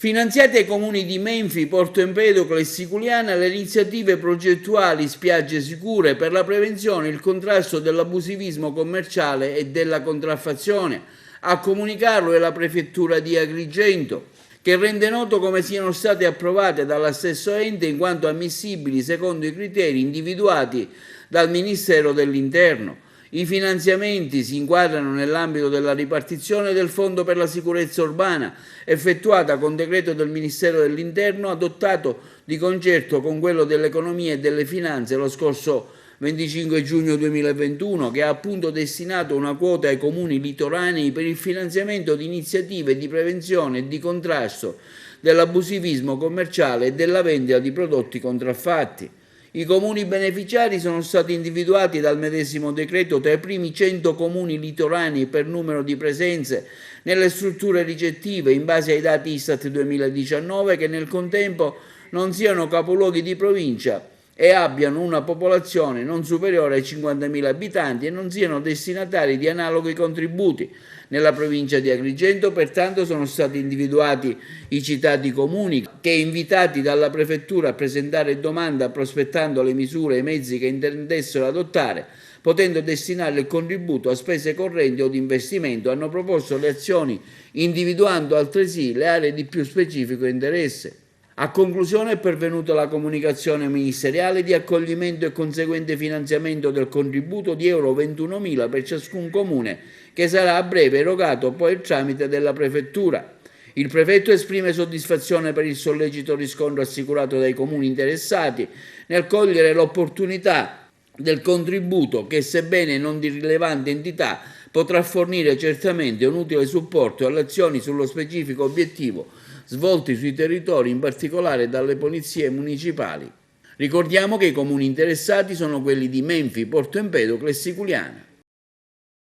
Finanziate ai comuni di Menfi, Porto Empedocle e Siculiana le iniziative progettuali Spiagge Sicure per la prevenzione e il contrasto dell'abusivismo commerciale e della contraffazione. A comunicarlo è la Prefettura di Agrigento, che rende noto come siano state approvate dalla stesso ente in quanto ammissibili secondo i criteri individuati dal Ministero dell'Interno. I finanziamenti si inquadrano nell'ambito della ripartizione del Fondo per la sicurezza urbana, effettuata con decreto del Ministero dell'Interno, adottato di concerto con quello dell'Economia e delle Finanze lo scorso 25 giugno 2021, che ha appunto destinato una quota ai comuni litoranei per il finanziamento di iniziative di prevenzione e di contrasto dell'abusivismo commerciale e della vendita di prodotti contraffatti. I comuni beneficiari sono stati individuati dal medesimo decreto tra i primi 100 comuni litoranei per numero di presenze nelle strutture ricettive in base ai dati Istat 2019 che nel contempo non siano capoluoghi di provincia e abbiano una popolazione non superiore ai 50.000 abitanti e non siano destinatari di analoghi contributi. Nella provincia di Agrigento, pertanto, sono stati individuati i citati comuni che, invitati dalla Prefettura a presentare domanda prospettando le misure e i mezzi che intendessero adottare, potendo destinare il contributo a spese correnti o di investimento, hanno proposto le azioni individuando altresì le aree di più specifico interesse. A conclusione è pervenuta la comunicazione ministeriale di accoglimento e conseguente finanziamento del contributo di euro 21.000 per ciascun comune, che sarà a breve erogato poi tramite della Prefettura. Il Prefetto esprime soddisfazione per il sollecito riscontro assicurato dai comuni interessati nel cogliere l'opportunità del contributo che, sebbene non di rilevante entità, potrà fornire certamente un utile supporto alle azioni sullo specifico obiettivo svolti sui territori, in particolare dalle polizie municipali. Ricordiamo che i comuni interessati sono quelli di Menfi, Porto Empedocle e Siculiana.